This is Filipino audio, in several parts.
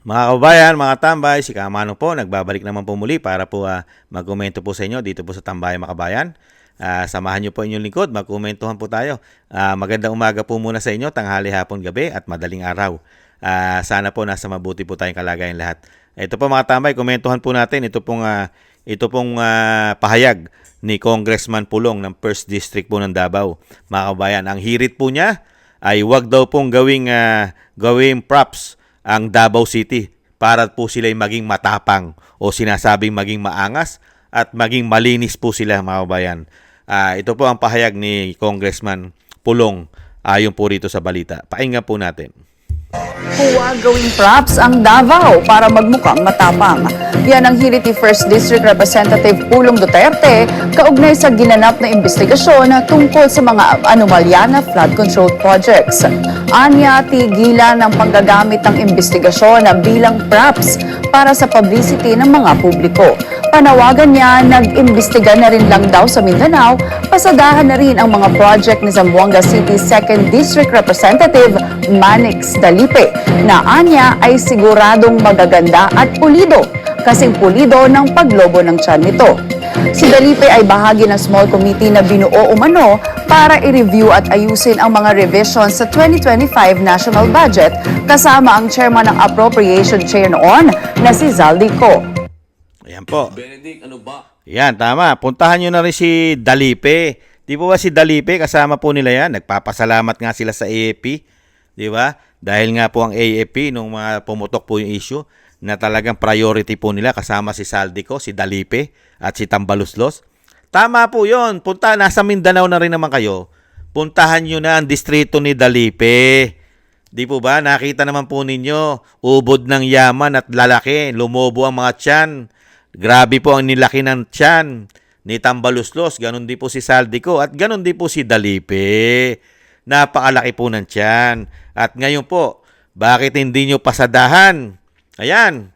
Mga kabayan, mga tambay, si Kamano po, nagbabalik naman po muli para po magkomento po sa inyo dito po sa Tambayan Makabayan. Samahan niyo po inyong lingkod, magkomentuhan po tayo. Magandang umaga po muna sa inyo, tanghali, hapon, gabi at madaling araw. Sana po nasa mabuti po tayong kalagayan lahat. Ito po mga tambay, komentuhan po natin ito pong pahayag ni Congressman Pulong ng 1st District po ng Davao. Mga kabayan, ang hirit po niya ay wag daw pong gawing props ang Davao City para po sila'y maging matapang o sinasabing maging maangas at maging malinis po sila, mga kabayan. Ito po ang pahayag ni Congressman Pulong ayon po rito sa balita. Pakinggan po natin. Huwag gawing props ang Davao para magmukhang matapang. Yan ang hirit ni 1st District Representative Pulong Duterte kaugnay sa ginanap na investigasyon tungkol sa mga anomalya na flood control projects. Anya, tigilan ang paggagamit ng investigasyon bilang props para sa publicity ng mga publiko. Panawagan niya, nag-imbestiga na rin lang daw sa Mindanao, pasadahan na rin ang mga project ni Zamboanga City 2nd District Representative Manix Dalipe na anya ay siguradong magaganda at pulido, kasing pulido ng paglobo ng tiyan nito. Si Dalipe ay bahagi ng small committee na binuo umano para i-review at ayusin ang mga revisions sa 2025 national budget kasama ang chairman ng appropriation chair noon na si Zaldico. Ayan po. Benedict, ano ba? Yan, tama. Puntahan nyo na rin si Dalipe. Di po ba si Dalipe, kasama po nila yan. Nagpapasalamat nga sila sa AFP. Di ba? Dahil nga po ang AFP, nung mga pumutok po yung issue, na talagang priority po nila kasama si Saldico, si Dalipe, at si Tambaluslos. Tama po yun. Nasa Mindanao na rin naman kayo. Puntahan nyo na ang distrito ni Dalipe. Di po ba? Nakita naman po ninyo, ubod ng yaman at lalaki. Lumobo ang mga tiyan. Grabe po ang nilaki ng tiyan ni Tambaluslos. Ganon din po si Saldico at ganon din po si Dalipe. Napakalaki po ng tiyan. At ngayon po, bakit hindi nyo pasadahan? Ayan.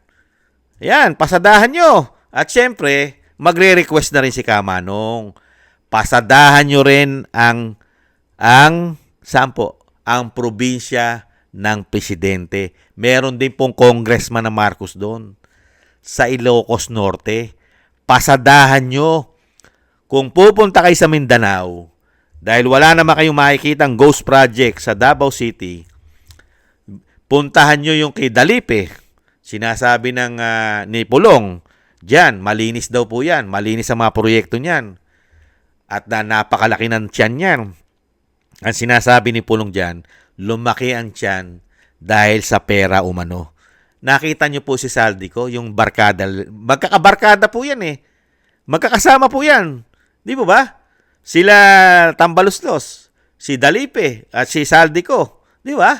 Ayan, pasadahan nyo. At syempre, magre-request na rin si Kamanong. Pasadahan nyo rin ang saan po? Ang probinsya ng presidente. Meron din pong congressman na Marcos doon. Sa Ilocos Norte. Pasadahan nyo. Kung pupunta kayo sa Mindanao, dahil wala naman kayong makikitang ghost project sa Davao City, puntahan nyo yung kay Dalipe. Sinasabi ni Pulong, diyan, malinis daw po yan. Malinis ang mga proyekto niyan. At napakalaki ng tiyan yan. Ang sinasabi ni Pulong diyan, lumaki ang tiyan dahil sa pera umano. Nakita nyo po si Saldico, yung barkada. Magkakabarkada po yan eh. Magkakasama po yan. Di po ba? Sila Tambaluslos, si Dalipe, at si Saldico. Di ba?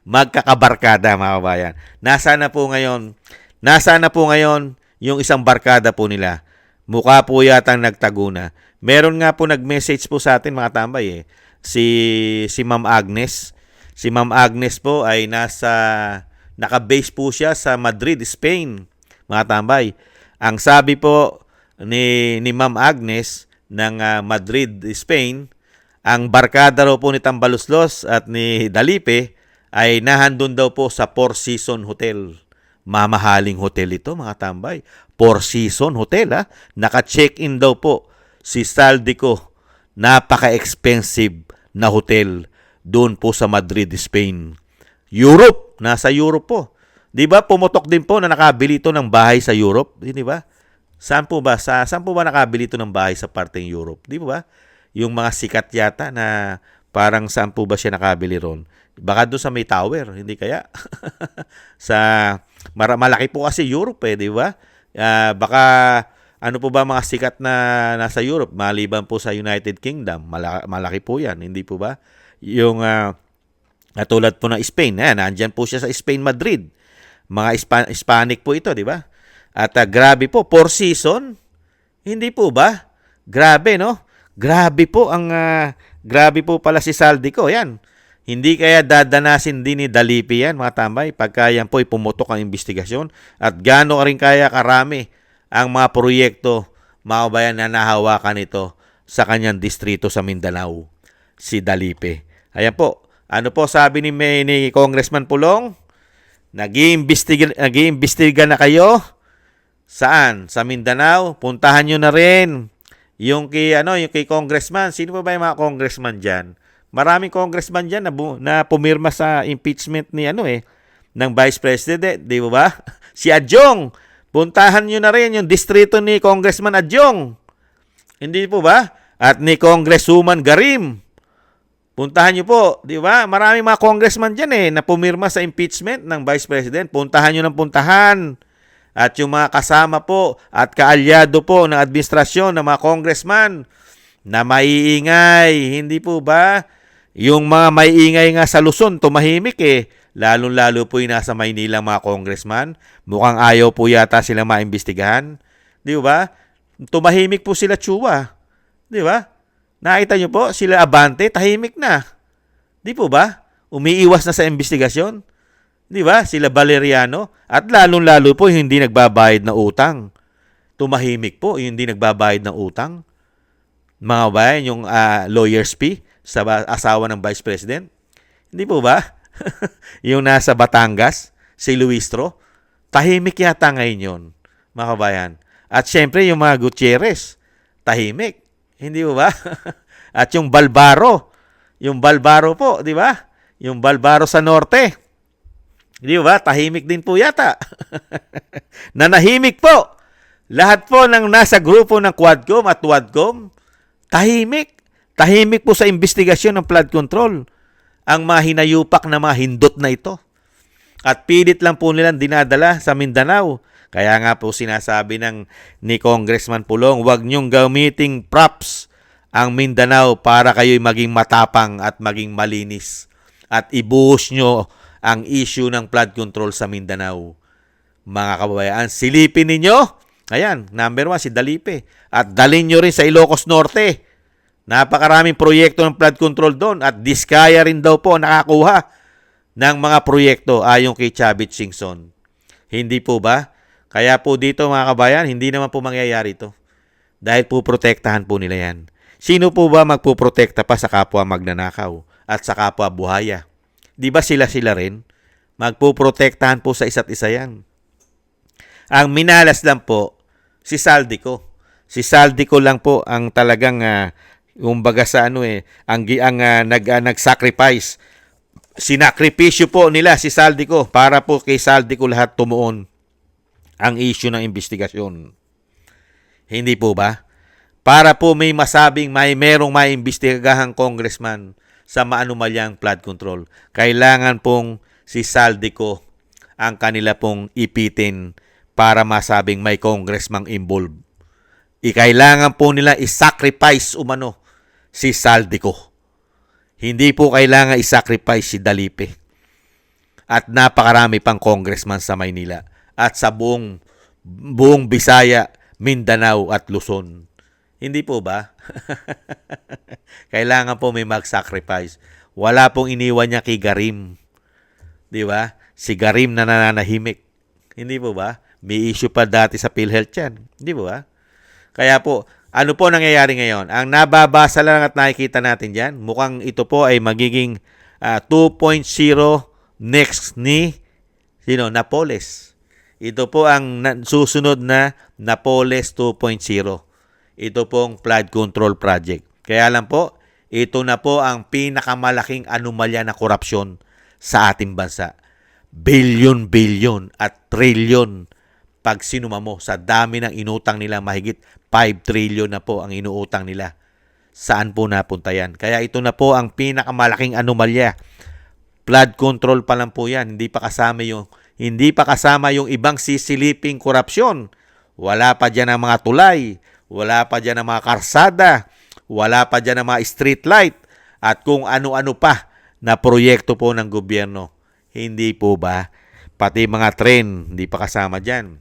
Magkakabarkada, mga kabayan. Nasaan na po ngayon yung isang barkada po nila. Mukha po yatang nagtago na. Meron nga po nag-message po sa atin, mga tambay eh. Si Ma'am Agnes. Si Ma'am Agnes po ay naka-base po siya sa Madrid, Spain, mga tambay. Ang sabi po ni Ma'am Agnes ng Madrid, Spain, ang barkada raw po ni Tambaluslos at ni Dalipe ay nahandun daw po sa Four Seasons Hotel. Mamahaling hotel ito, mga tambay. Four Seasons Hotel, ha? Naka-check-in daw po si Saldico. Napaka-expensive na hotel doon po sa Madrid, Spain. Europe, nasa Europe po. 'Di ba? Pumutok din po na nakabili ito ng bahay sa Europe, 'di ba? Saan po ba nakabili ito ng bahay sa parteng Europe? 'Di ba? Yung mga sikat yata na parang saan po ba siya nakabili ron? Baka doon sa may tower, hindi kaya? Malaki po kasi Europe eh, 'di ba? Baka ano po ba mga sikat na nasa Europe maliban po sa United Kingdom? Malaki po 'yan, hindi po ba? Yung tulad po ng Spain, nandyan po siya sa Spain, Madrid. Mga Hispanic po ito, di ba? At grabe po, Four Seasons, hindi po ba? Grabe, no? Grabe po pala si Saldico, yan. Hindi kaya dadanasin din ni Dalipe yan, mga tambay, pagka yan po pumutok ang investigasyon. At gaano rin kaya karami ang mga proyekto, mga kabayan, na nahawakan ito sa kanyang distrito sa Mindanao, si Dalipe. Ayan po. Ano po sabi ni Congressman Pulong? Nag-iimbestiga na kayo. Saan? Sa Mindanao. Puntahan nyo na rin. Yung kay congressman. Sino pa ba yung mga congressman dyan? Maraming congressman dyan na pumirma sa impeachment ng Vice President. Di ba? Si Adjong. Puntahan nyo na rin yung distrito ni Congressman Adjong. Hindi po ba? At ni Congresswoman Garim. Puntahan nyo po, di ba? Maraming mga congressman dyan na pumirma sa impeachment ng Vice President. Puntahan nyo ng puntahan. At yung mga kasama po at kaalyado po ng administrasyon ng mga congressman na maiingay. Hindi po ba? Yung mga maiingay nga sa Luzon, tumahimik Lalong-lalo po yung nasa Maynila mga congressman. Mukhang ayaw po yata silang maimbestigahan. Di ba? Tumahimik po sila Chua. Di ba? Nakita nyo po, sila Abante, tahimik na. Di po ba? Umiiwas na sa investigasyon. Di ba? Sila Valeriano. At lalong-lalo po yung hindi nagbabayad na utang. Tumahimik po yung hindi nagbabayad ng utang. Mga bayan, yung lawyer's fee sa asawa ng Vice President. Hindi po ba? Yung nasa Batangas, si Luistro. Tahimik yata ngayon yun, mga kabayan. At syempre, yung mga Gutierrez, tahimik. Hindi po ba? At yung Balbaro po, di ba? Yung Balbaro sa norte. Di ba? Tahimik din po yata. Nanahimik po. Lahat po ng nasa grupo ng Quadcom at Wadcom, tahimik. Tahimik po sa investigasyon ng flood control. Ang mga hinayupak na mga hindot na ito. At pilit lang po nilang dinadala sa Mindanao. Kaya nga po sinasabi ni Congressman Pulong, huwag niyong gamiting props ang Mindanao para kayo'y maging matapang at maging malinis. At ibuhos nyo ang issue ng flood control sa Mindanao. Mga kababayan, silipin ninyo. Ayan, number 1, si Dalipe. At dalhin nyo rin sa Ilocos Norte. Napakaraming proyekto ng flood control doon. At Diskaya rin daw po nakakuha ng mga proyekto ayon kay Chavit Singson. Hindi po ba? Kaya po dito mga kabayan, hindi naman po mangyayari ito. Dahil po protektahan po nila yan. Sino po ba magpuprotekta pa sa kapwa magnanakaw at sa kapwa buhaya? Di ba sila rin? Magpuprotektahan po sa isa't isa yan. Ang minalas lang po, si Saldico. Si Saldico lang po ang talagang umbaga sa nag-sacrifice. Sinakripisyo po nila si Saldico para po kay Saldico lahat tumuon ang issue ng investigasyon. Hindi po ba? Para po may masabing merong maimbestigahang congressman sa maanumalyang flood control. Kailangan pong si Saldico ang kanila pong ipitin para masabing may congressman involved. Kailangan po nila isacrifice umano si Saldico. Hindi po kailangan isacrifice si Dalipe. At napakarami pang congressman sa Maynila at sa buong Bisaya, Mindanao at Luzon. Hindi po ba? Kailangan po may mag-sacrifice. Wala pong iniwan niya kay Garim. Di ba? Si Garim na nananahimik. Hindi po ba? May issue pa dati sa PhilHealth yan. Hindi po ba? Kaya po, ano po nangyayari ngayon? Ang nababasa lang at nakikita natin dyan, mukhang ito po ay magiging 2.0 next ni Napoles. Ito po ang susunod na Napoles 2.0. Ito pong flood control project. Kaya lang po, ito na po ang pinakamalaking anomalya na korupsyon sa ating bansa. Bilyon-bilyon at trilyon pag sinuma mo sa dami ng inutang nila, mahigit 5 trillion na po ang inuutang nila. Saan po napunta yan? Kaya ito na po ang pinakamalaking anomalya. Flood control pa lang po yan. Hindi pa kasama yung ibang sisiliping korupsyon. Wala pa dyan ang mga tulay. Wala pa dyan ang mga karsada. Wala pa dyan ang mga street light. At kung ano-ano pa na proyekto po ng gobyerno. Hindi po ba? Pati mga tren, hindi pa kasama dyan.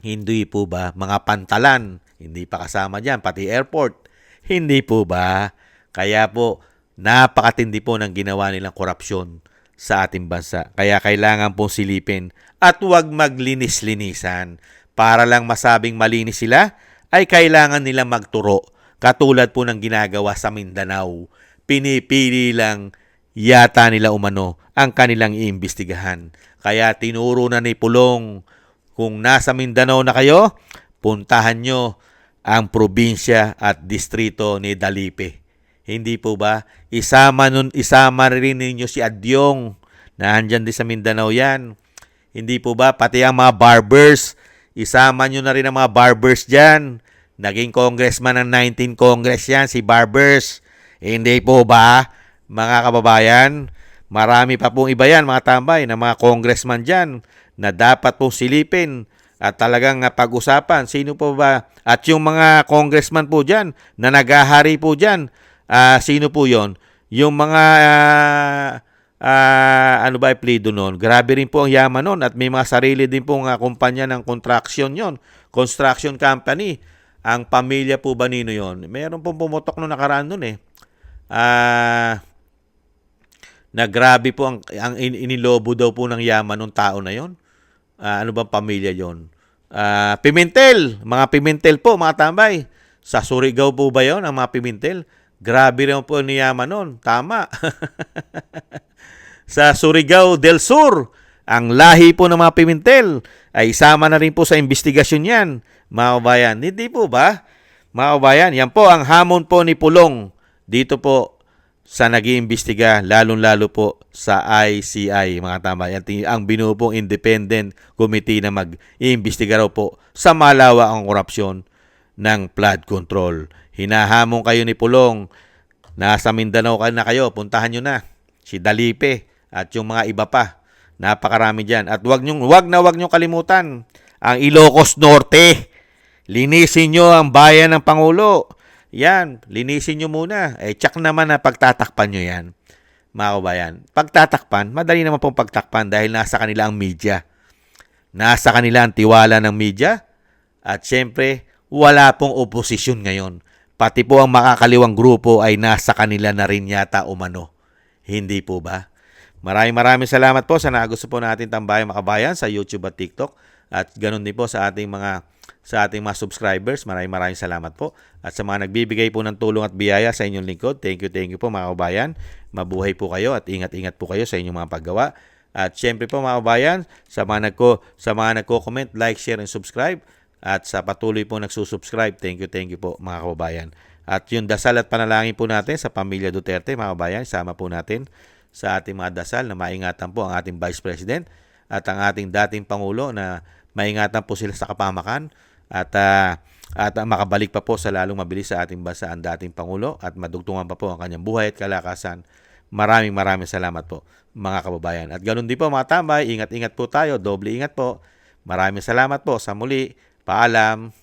Hindi po ba? Mga pantalan, hindi pa kasama dyan. Pati airport, hindi po ba? Kaya po, napakatindi po ng ginawa nilang korupsyon sa ating bansa. Kaya kailangan pong silipin at huwag maglinis-linisan. Para lang masabing malinis sila, ay kailangan nilang magturo. Katulad po ng ginagawa sa Mindanao. Pinipili lang yata nila umano ang kanilang iimbestigahan. Kaya tinuro na ni Pulong, kung nasa Mindanao na kayo, puntahan nyo ang probinsya at distrito ni Dalipe. Hindi po ba? Isama rin ninyo si Adyong na andyan din sa Mindanao yan. Hindi po ba? Pati ang mga barbers, isama nyo na rin ang mga barbers dyan. Naging congressman ng 19 Congress yan, si Barbers. Hindi po ba, mga kababayan? Marami pa pong iba yan, mga tambay, na mga congressman dyan na dapat pong silipin at talagang pag-usapan. Sino po ba? At yung mga congressman po dyan na naghahari po dyan, sino po yon? Yung mga ano ba plido nun? Grabe rin po ang yaman nun at may mga sarili din pong kumpanya ng construction company. Ang pamilya po ba nino yon? Meron pong pumutok nung nakaraan nun eh. Na grabe po ang inilobo daw po ng yaman ng tao na yon. Ano bang pamilya yon? Pimentel, mga Pimentel po, mga tambay. Sa Surigao po ba yon ang mga Pimentel? Grabe rin po ni yaman nun. Tama. Sa Surigao del Sur, ang lahi po ng mga Pimentel ay isama na rin po sa investigasyon yan, mga kabayan. Hindi po ba? Mga kabayan, yan po ang hamon po ni Pulong dito po sa nag-iimbestiga, lalong-lalo po sa ICI, mga tama. Ang binuo pong independent committee na mag-iimbestiga raw po sa malawak ang korupsyon ng flood control. Hinahamon kayo ni Pulong, nasa Mindanao na kayo, puntahan nyo na si Dalipe at yung mga iba pa. Napakarami dyan. At wag nyo kalimutan ang Ilocos Norte. Linisin nyo ang bayan ng Pangulo. Yan, linisin nyo muna. Tsak naman na pagtatakpan nyo yan. Mga kabayan, pagtatakpan, madali naman pong pagtakpan dahil nasa kanila ang media. Nasa kanila ang tiwala ng media. At syempre, wala pong oposisyon ngayon. Pati po ang makakaliwang grupo ay nasa kanila na rin yata umano. Hindi po ba? Maraming salamat po sa nagusto po natin tambayan mga kabayan sa YouTube at TikTok. At ganun din po sa ating mga subscribers. Maraming salamat po. At sa mga nagbibigay po ng tulong at biyaya sa inyong lingkod, thank you po mga kabayan. Mabuhay po kayo at ingat-ingat po kayo sa inyong mga paggawa. At syempre po mga kabayan, sa mga nagko-comment, like, share, and subscribe. At sa patuloy po nagsusubscribe, thank you po mga kababayan. At yung dasal at panalangin po natin sa pamilya Duterte, mga kababayan, sama po natin sa ating mga dasal na maingatan po ang ating Vice President at ang ating dating Pangulo na maingatan po sila sa kapamakan at makabalik pa po sa lalong mabilis sa ating bansa ang dating Pangulo at madugtungan pa po ang kanyang buhay at kalakasan. Maraming salamat po mga kababayan. At ganoon din po mga tambay, ingat-ingat po tayo, doble ingat po. Maraming salamat po sa muli. Paalam.